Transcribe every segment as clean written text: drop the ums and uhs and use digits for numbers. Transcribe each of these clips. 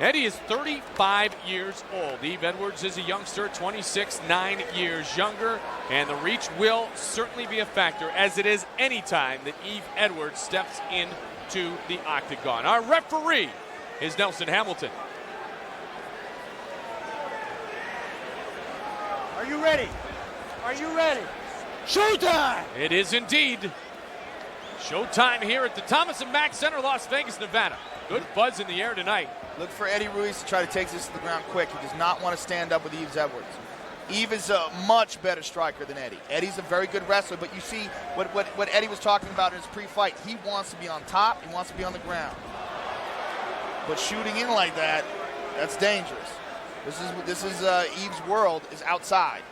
Eddie is 35 years old. Yves Edwards is a youngster, 26, 9 years younger, and the reach will certainly be a factor, as it is any time that Yves Edwards steps into the octagon. Our referee is Nelson Hamilton. Are you ready? Are you ready? Showtime! It is indeed showtime here at the Thomas & Mack Center, Las Vegas, Nevada. Good buzz in the air tonight. Look for Eddie Ruiz to try to take this to the ground quick. He does not want to stand up with Yves Edwards. Yves is a much better striker than Eddie. Eddie's a very good wrestler, but you see what Eddie was talking about in his pre-fight. He wants to be on top. He wants to be on the ground. But shooting in like that, that's dangerous. This is Yves' world is outside.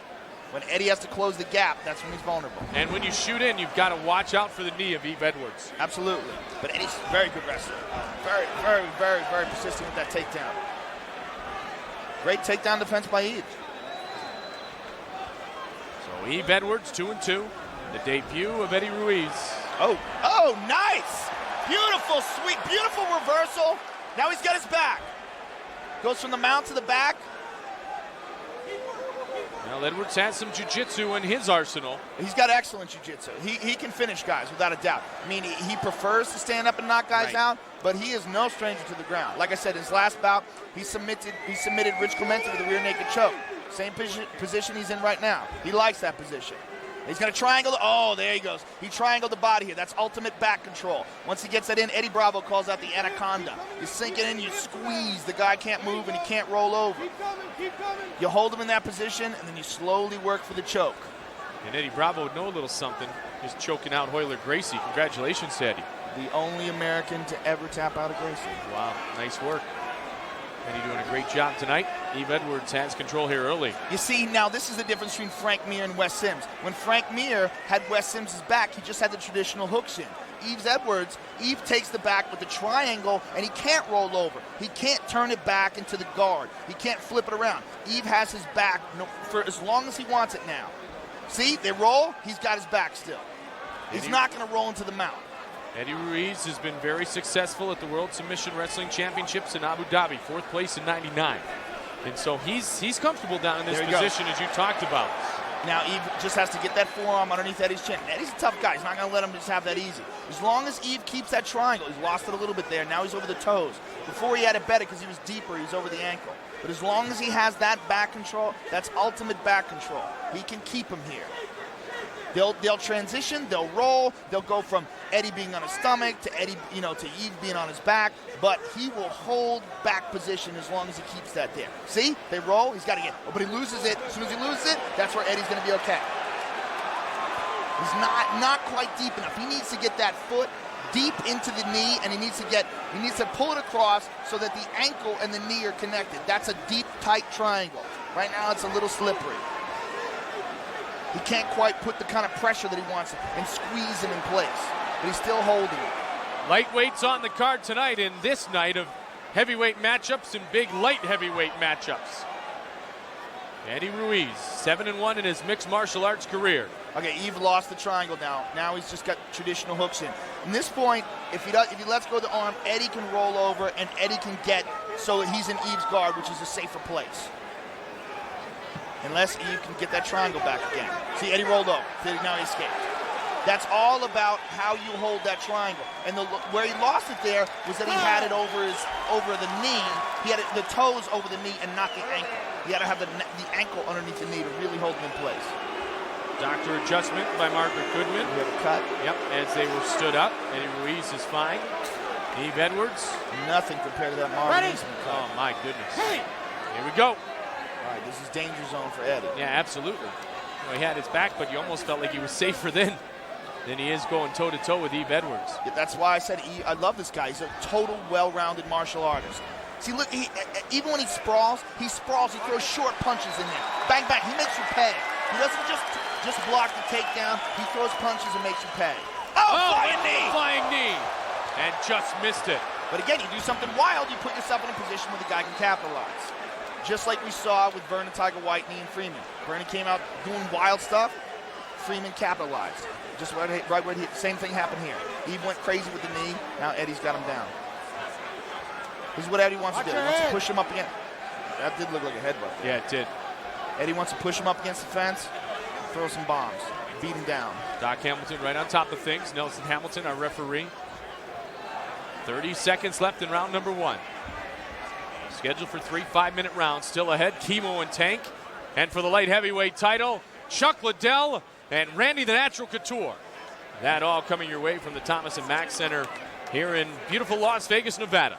When Eddie has to close the gap, that's when he's vulnerable. And when you shoot in, you've got to watch out for the knee of Yves Edwards. Absolutely. But Eddie's a very good wrestler. Very, very, very, very persistent with that takedown. Great takedown defense by Yves. So Yves Edwards, 2-2. The debut of Eddie Ruiz. Oh, nice! Beautiful, sweet, beautiful reversal. Now he's got his back. Goes from the mount to the back. Well, Edwards has some jiu-jitsu in his arsenal. He's got excellent jiu-jitsu. He can finish guys without a doubt. I mean, he prefers to stand up and knock guys out, but he is no stranger to the ground. Like I said, his last bout, he submitted Rich Clemente with a rear naked choke. Same position he's in right now. He likes that position. He's going to triangle. Oh, there he goes. He triangled the body here. That's ultimate back control. Once he gets that in, Eddie Bravo calls out the anaconda. You sink it in, you squeeze. The guy can't move and he can't roll over. You hold him in that position, and then you slowly work for the choke. And Eddie Bravo would know a little something, just choking out Royler Gracie. Congratulations to Eddie. The only American to ever tap out of Gracie. Wow, nice work. Eddie doing a great job tonight. Yves Edwards has control here early. You see, now this is the difference between Frank Mir and Wes Sims. When Frank Mir had Wes Sims' back, he just had the traditional hooks in. Yves Edwards, Yves takes the back with the triangle, and he can't roll over. He can't turn it back into the guard. He can't flip it around. Yves has his back for as long as he wants it now. See, they roll, he's got his back still. He's not going to roll into the mount. Eddie Ruiz has been very successful at the World Submission Wrestling Championships in Abu Dhabi, 4th place in '99. And so he's comfortable down in this position, as you talked about. Now Yves just has to get that forearm underneath Eddie's chin. Eddie's a tough guy. He's not going to let him just have that easy. As long as Yves keeps that triangle, he's lost it a little bit there. Now he's over the toes. Before he had it better because he was deeper, he's over the ankle. But as long as he has that back control, that's ultimate back control. He can keep him here. They'll transition, they'll roll, they'll go from Eddie being on his stomach to Eddie, to Yves being on his back, but he will hold back position as long as he keeps that there. See, they roll, he's got to get, but he loses it. As soon as he loses it, that's where Eddie's going to be okay. He's not quite deep enough. He needs to get that foot deep into the knee, and he needs to pull it across so that the ankle and the knee are connected. That's a deep, tight triangle. Right now, it's a little slippery. He can't quite put the kind of pressure that he wants and squeeze him in place, but he's still holding it. Lightweights on the card tonight in this night of heavyweight matchups and big light heavyweight matchups. Eddie Ruiz, 7-1 in his mixed martial arts career. Okay, Yves lost the triangle now. Now he's just got traditional hooks in. From this point, if he lets go of the arm, Eddie can roll over and Eddie can get so he's in Yves' guard, which is a safer place. Unless Yves can get that triangle back again. See, Eddie rolled over. Now he escaped. That's all about how you hold that triangle. And where he lost it there was that he had it over the knee. He had the toes over the knee and not the ankle. He had to have the ankle underneath the knee to really hold him in place. Doctor adjustment by Margaret Goodman. We have a cut. Yep, as they were stood up. Eddie Ruiz is fine. Yves Edwards. Nothing compared to that Marvin Eastman cut. Oh, my goodness. Here we go. All right, this is danger zone for Eddie. Yeah, absolutely. He had his back, but you almost felt like he was safer than he is going toe-to-toe with Yves Edwards. Yeah, that's why I said I love this guy. He's a total well-rounded martial artist. See, look, even when he sprawls, he throws short punches in there. Bang, bang, he makes you pay. He doesn't just block the takedown. He throws punches and makes you pay. Oh, flying knee! Flying knee! And just missed it. But again, you do something wild, you put yourself in a position where the guy can capitalize. Just like we saw with Vernon Tiger White, Knee, and Freeman. Vernon came out doing wild stuff. Freeman capitalized. Just right where same thing happened here. Yves went crazy with the knee. Now Eddie's got him down. This is what Eddie wants to do. He Watch your wants to head. push him up again. That did look like a headbutt. Yeah, it did. Eddie wants to push him up against the fence, throw some bombs, beat him down. Doc Hamilton right on top of things. Nelson Hamilton, our referee. 30 seconds left in round number 1. Scheduled for 3 5-minute rounds. Still ahead, Chemo and Tank. And for the light heavyweight title, Chuck Liddell and Randy the Natural Couture. That all coming your way from the Thomas and Mack Center here in beautiful Las Vegas, Nevada.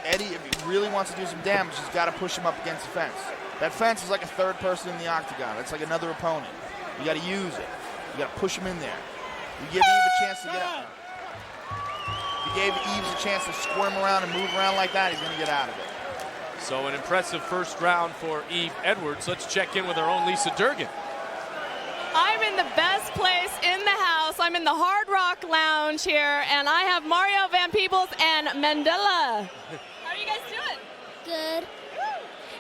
Eddie, if he really wants to do some damage, he's got to push him up against the fence. That fence is like a third person in the octagon. It's like another opponent. You got to use it. You got to push him in there. You give Yves a chance to get out. If you gave Yves a chance to squirm around and move around like that, he's going to get out of it. So an impressive first round for Yves Edwards. Let's check in with our own Lisa Durgan. I'm in the best place in the house. I'm in the Hard Rock Lounge here, and I have Mario Van Peebles and Mandela. How are you guys doing? Good.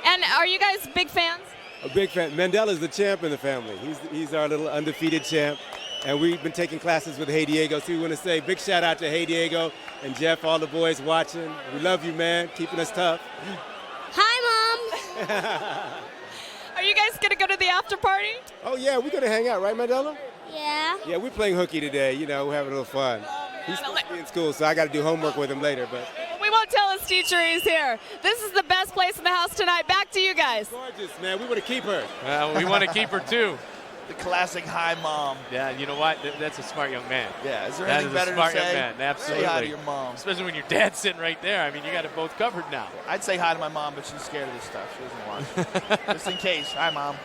And are you guys big fans? A big fan. Mandela's the champ in the family. He's our little undefeated champ. And we've been taking classes with Hey Diego. So we want to say big shout out to Hey Diego and Jeff, all the boys watching. We love you, man. Keeping us tough. Hi, Mom. Are you guys going to go to the after party? Oh, yeah, we're going to hang out, right, Mandela? Yeah. Yeah, we're playing hooky today. You know, we're having a little fun. He's supposed to be in school, so I got to do homework with him later. But We won't tell his teacher he's here. This is the best place in the house tonight. Back to you guys. gorgeous, man. We want to keep her. We want to keep her too. The classic hi, Mom. Yeah, you know what? That's a smart young man. Yeah, is there That anything is better a smart to say? young man. Absolutely. Say hi to your mom. Especially when your dad's sitting right there. I mean, you got it both covered now. I'd say hi to my mom, but she's scared of this stuff. She doesn't watch. Just in case. Hi, Mom.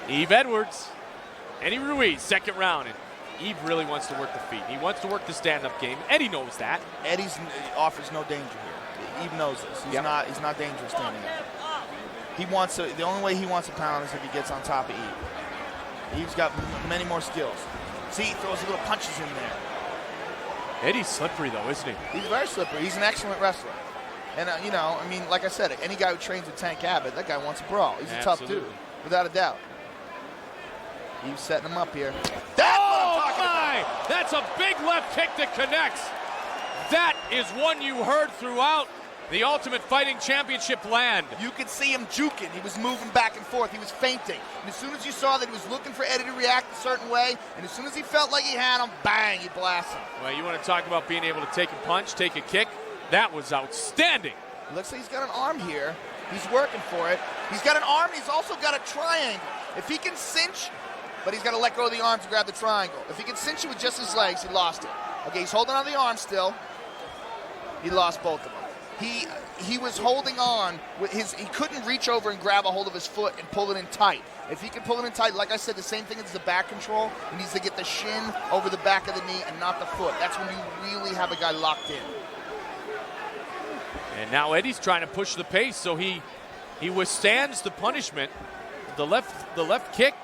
Yves Edwards, Eddie Ruiz, second round. And Yves really wants to work the feet. He wants to work the stand-up game. Eddie knows that. Eddie's offers no danger here. Yves knows this. He's not dangerous standing up. He wants to. The only way he wants to pound is if he gets on top of Yves. Yves got many more skills. See, he throws little punches in there. Eddie's slippery though, isn't he? He's very slippery. He's an excellent wrestler. And, you know, I mean, like I said, any guy who trains with Tank Abbott, that guy wants a brawl. He's a tough dude, without a doubt. He's setting him up here. That's what I'm talking about. That's a big left kick that connects. That is one you heard throughout the Ultimate Fighting Championship land. You could see him juking. He was moving back and forth. He was feinting. And as soon as you saw that he was looking for Eddie to react a certain way, and as soon as he felt like he had him, bang, he blasted him. Well, you want to talk about being able to take a punch, take a kick? That was outstanding. Looks like he's got an arm here. He's working for it. He's got an arm. He's also got a triangle. If he can cinch, but he's got to let go of the arm to grab the triangle. If he can cinch it with just his legs, he lost it. Okay, he's holding on to the arm still. He lost both of them. He was holding on with his. He couldn't reach over and grab a hold of his foot and pull it in tight. If he can pull it in tight, like I said, the same thing as the back control. He needs to get the shin over the back of the knee and not the foot. That's when you really have a guy locked in. And now Eddie's trying to push the pace, so he withstands the punishment, the left kick,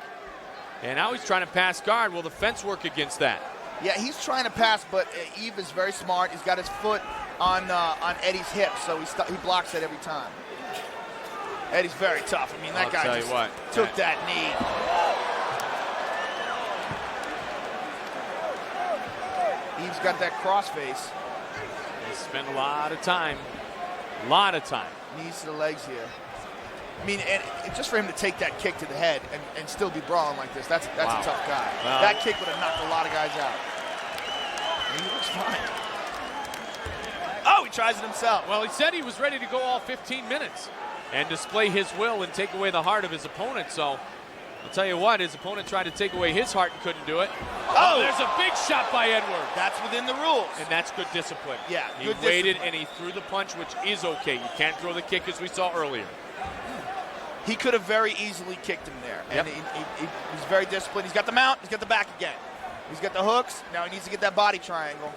and now he's trying to pass guard. Will the fence work against that? Yeah, he's trying to pass, but Yves is very smart. He's got his foot on Eddie's hip, so he blocks that every time. Eddie's very tough. I mean, that guy just took that knee. Yves got that crossface. He spent a lot of time. Knees to the legs here. I mean, and just for him to take that kick to the head and still be brawling like this, that's a tough guy. Wow. That kick would have knocked a lot of guys out. And he looks fine. Oh, he tries it himself. Well, he said he was ready to go all 15 minutes and display his will and take away the heart of his opponent. So I'll tell you what, his opponent tried to take away his heart and couldn't do it. Oh, there's a big shot by Edwards. That's within the rules. And that's good discipline. Yeah, he good waited discipline. and he threw the punch, which is okay. You can't throw the kick as we saw earlier. He could have very easily kicked him there. And Yep. he's very disciplined. He's got the mount. He's got the back again. He's got the hooks. Now he needs to get that body triangle.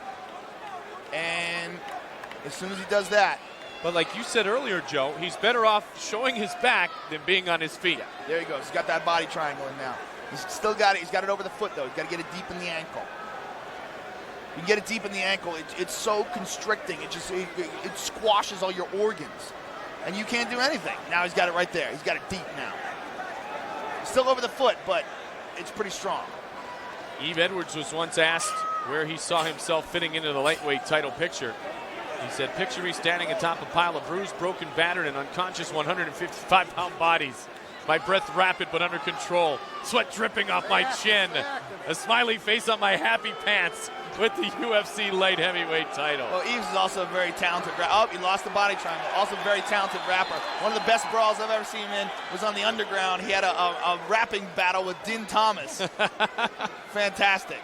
And as soon as he does that. But like you said earlier, Joe, he's better off showing his back than being on his feet. There he goes. He's got that body triangle in now. He's still got it. He's got it over the foot, though. He's got to get it deep in the ankle. You can get it deep in the ankle. It's so constricting. It squashes all your organs. And you can't do anything. Now he's got it right there. He's got it deep now. Still over the foot, but it's pretty strong. Yves Edwards was once asked where he saw himself fitting into the lightweight title picture. He said, picture me standing atop a pile of bruised, broken, battered, and unconscious 155-pound bodies. My breath rapid but under control. Sweat dripping off my chin. A smiley face on my happy pants with the UFC light heavyweight title. Well, Yves is also a very talented rapper. Oh, he lost the body triangle. Also a very talented rapper. One of the best brawls I've ever seen him in was on the underground. He had a rapping battle with Din Thomas. Fantastic.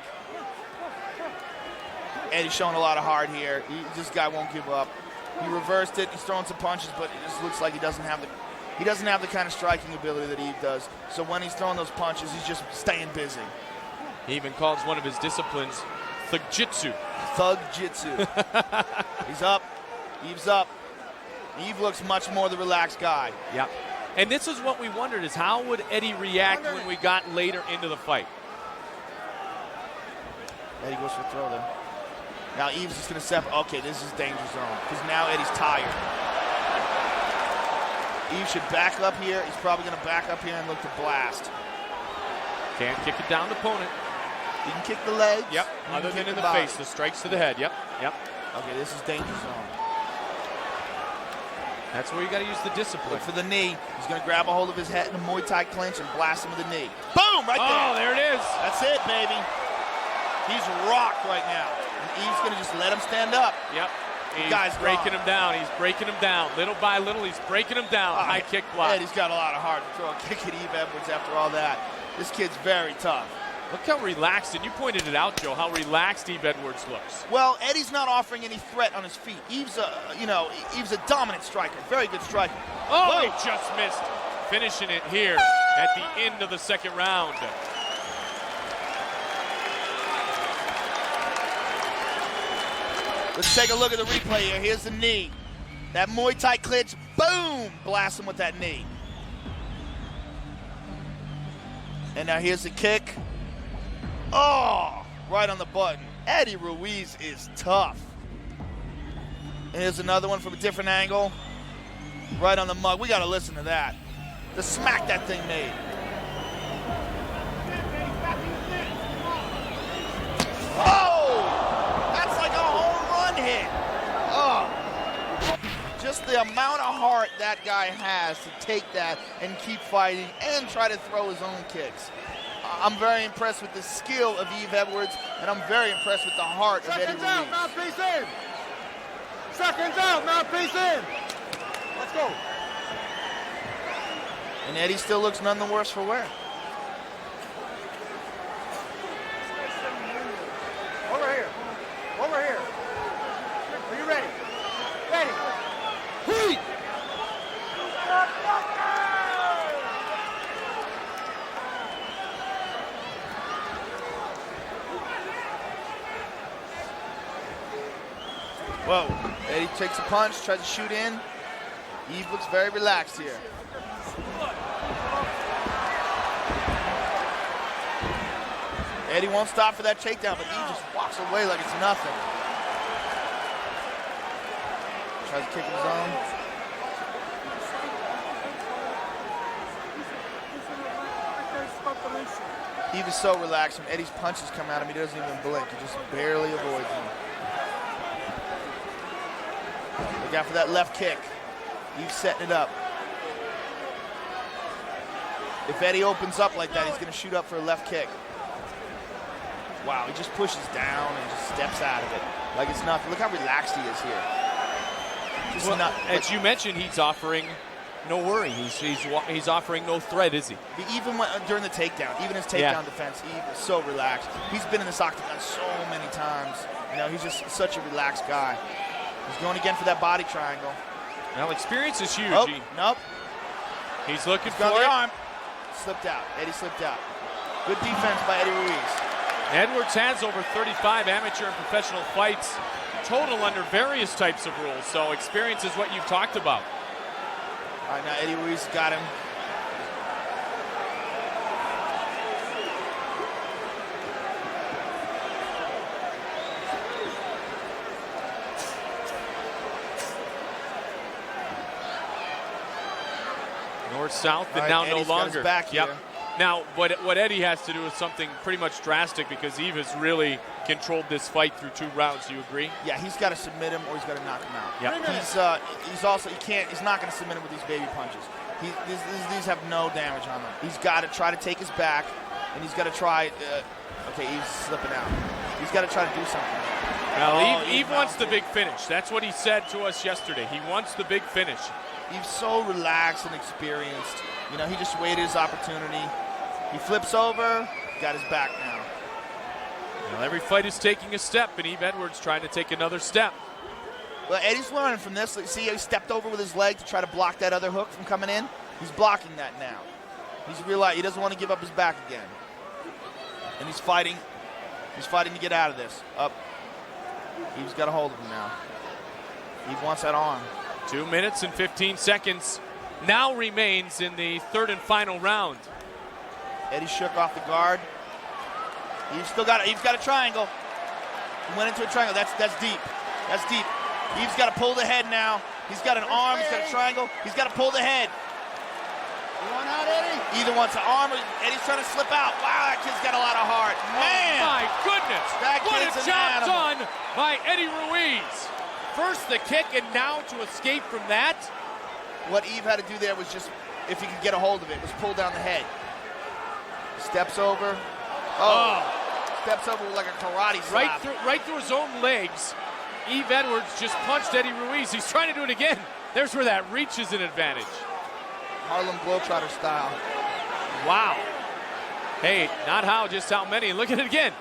And he's showing a lot of heart here. This guy won't give up. He reversed it. He's throwing some punches, but it just looks like he doesn't have the kind of striking ability that Yves does. So when he's throwing those punches, he's just staying busy. He even calls one of his disciplines Thug-jitsu. Thug-jitsu. He's up. Yves up. Yves looks much more the relaxed guy. Yep. And this is what we wondered, is how would Eddie react when we got later into the fight? Eddie goes for a throw there. Now Yves is going to step. Okay, this is danger zone because now Eddie's tired. Yves should back up here. He's probably going to back up here and look to blast. Can't kick it down to opponent. You can kick the legs. Yep. Other than in the face, the strikes to the head. Yep. Yep. Okay, this is danger zone. That's where you got to use the discipline. Look for the knee. He's going to grab a hold of his head in a Muay Thai clinch and blast him with the knee. Boom! Right there. Oh, there it is. That's it, baby. He's rocked right now. And Yves going to just let him stand up. Yep. He's guy's breaking gone. him down. He's breaking him down. Little by little, he's breaking him down. High kick block. Eddie's got a lot of heart to throw a kick at Yves Edwards after all that. This kid's very tough. Look how relaxed, and you pointed it out, Joe, how relaxed Yves Edwards looks. Well, Eddie's not offering any threat on his feet. Yves, Yves a dominant striker, very good striker. Oh, he just missed. Finishing it here at the end of the second round. Let's take a look at the replay here. Here's the knee. That Muay Thai clinch, boom! Blast him with that knee. And now here's the kick. Oh, right on the button. Eddie Ruiz is tough. And here's another one from a different angle. Right on the mug. We got to listen to that. The smack that thing made. Oh! That's like a home run hit. Oh. Just the amount of heart that guy has to take that and keep fighting and try to throw his own kicks. I'm very impressed with the skill of Yves Edwards, and I'm very impressed with the heart of Eddie Ruiz. Seconds out, mouthpiece in. Seconds out, mouthpiece in. Let's go. And Eddie still looks none the worse for wear. Over here. Over here. Are you ready? Ready. Heat. Whoa. Eddie takes a punch, tries to shoot in. Yves looks very relaxed here. Eddie won't stop for that takedown, but Yves just walks away like it's nothing. Tries to kick his own. Yves is so relaxed. When Eddie's punches come at him, he doesn't even blink. He just barely avoids them. Look out for that left kick. Yves setting it up. If Eddie opens up like that, he's going to shoot up for a left kick. Wow, he just pushes down and just steps out of it like it's nothing. Look how relaxed he is here. Just Well, as you mentioned, he's offering no worry. He's offering no threat, is he? Even during the takedown, even his takedown defense, Yves is so relaxed. He's been in this octagon so many times. You know, he's just such a relaxed guy. He's going again for that body triangle. Well, experience is huge. Oh, nope. He's looking He's for got it. the arm. Slipped out. Eddie slipped out. Good defense by Eddie Ruiz. Edwards has over 35 amateur and professional fights, total under various types of rules. So experience is what you've talked about. All right, now Eddie Ruiz got him. North-south, and All right, now Eddie's no got his longer. back Yep. here. Now, what Eddie has to do is something pretty much drastic because Yves has really controlled this fight through 2 rounds. Do you agree? Yeah, he's got to submit him or he's got to knock him out. Yep. He's also he's not going to submit him with these baby punches. These have no damage on them. He's got to try to take his back, and he's got to try. Okay, he's slipping out. He's got to try to do something. Well, Yves wants the big finish. That's what he said to us yesterday. He wants the big finish. He's so relaxed and experienced. You know, he just waited his opportunity. He flips over, got his back now. Well, every fight is taking a step, and Yves Edwards trying to take another step. Well, Eddie's learning from this. See how he stepped over with his leg to try to block that other hook from coming in? He's blocking that now. He's realized he doesn't want to give up his back again. And he's fighting. He's fighting to get out of this. Up. Yves got a hold of him now. Yves wants that arm. 2 minutes and 15 seconds now remains in the 3rd and final round. Eddie shook off the guard. Yves got a triangle. He went into a triangle. That's deep. That's deep. Yves got to pull the head now. He's got an arm. He's got a triangle. He's got to pull the head. You want out, Eddie? Either wants an arm or Eddie's trying to slip out. Wow, that kid's got a lot of heart. Man! Oh my goodness! That what a kid's an job animal. done by Eddie Ruiz. First the kick, and now to escape from that. What Yves had to do there was just, if he could get a hold of it, was pull down the head. Steps over. Oh. Steps over with like a karate slap. Right through his own legs. Yves Edwards just punched Eddie Ruiz. He's trying to do it again. There's where that reach is an advantage. Harlem Globetrotter style. Wow. Hey, not how, just how many. Look at it again.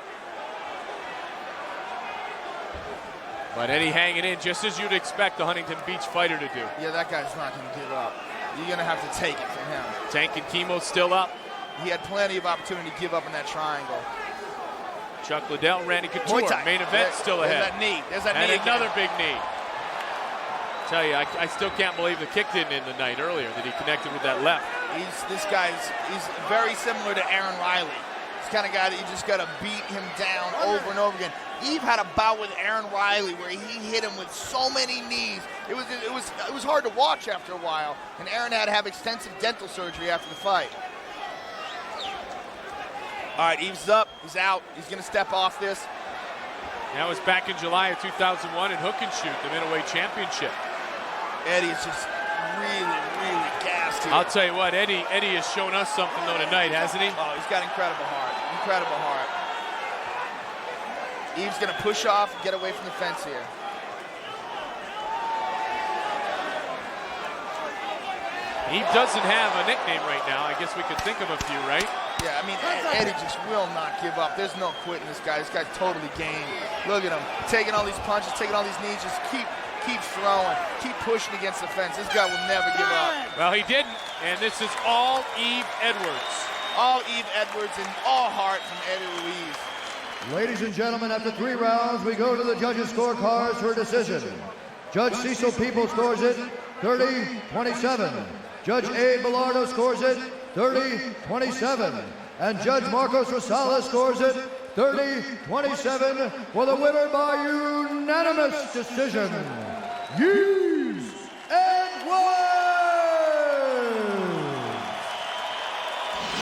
But Eddie hanging in just as you'd expect the Huntington Beach fighter to do. Yeah, that guy's not going to give up. You're going to have to take it from him. Tank and Chemo still up. He had plenty of opportunity to give up in that triangle. Chuck Liddell, Randy Couture, main event still ahead. There's that knee. There's that knee. And another big knee. Tell you, I still can't believe the kick didn't end the night earlier, that he connected with that left. He's very similar to Aaron Riley. He's the kind of guy that you just got to beat him down over and over again. Yves had a bout with Aaron Riley where he hit him with so many knees. It was hard to watch after a while, and Aaron had to have extensive dental surgery after the fight. All right, Yves is up. He's out. He's going to step off this. That was back in July of 2001 in Hook and Shoot, the middleweight championship. Eddie is just really, really gassed here. I'll tell you what, Eddie has shown us something though tonight, hasn't he? Oh, he's got incredible heart. Incredible heart. Yves going to push off and get away from the fence here. Yves doesn't have a nickname right now. I guess we could think of a few, right? Yeah, I mean, Eddie just will not give up. There's no quitting this guy. This guy's totally game. Look at him, taking all these punches, taking all these knees, just keep throwing, keep pushing against the fence. This guy will never give up. Well, he didn't, and this is all Yves Edwards. All Yves Edwards and all heart from Eddie Ruiz. Ladies and gentlemen, after 3 rounds, we go to the judges' scorecards for a decision. Judge Cecil People scores it 30-27. Judge Abe Bilardo scores it 30-27. And Judge Marcos Rosales scores it 30-27 for the winner by unanimous decision.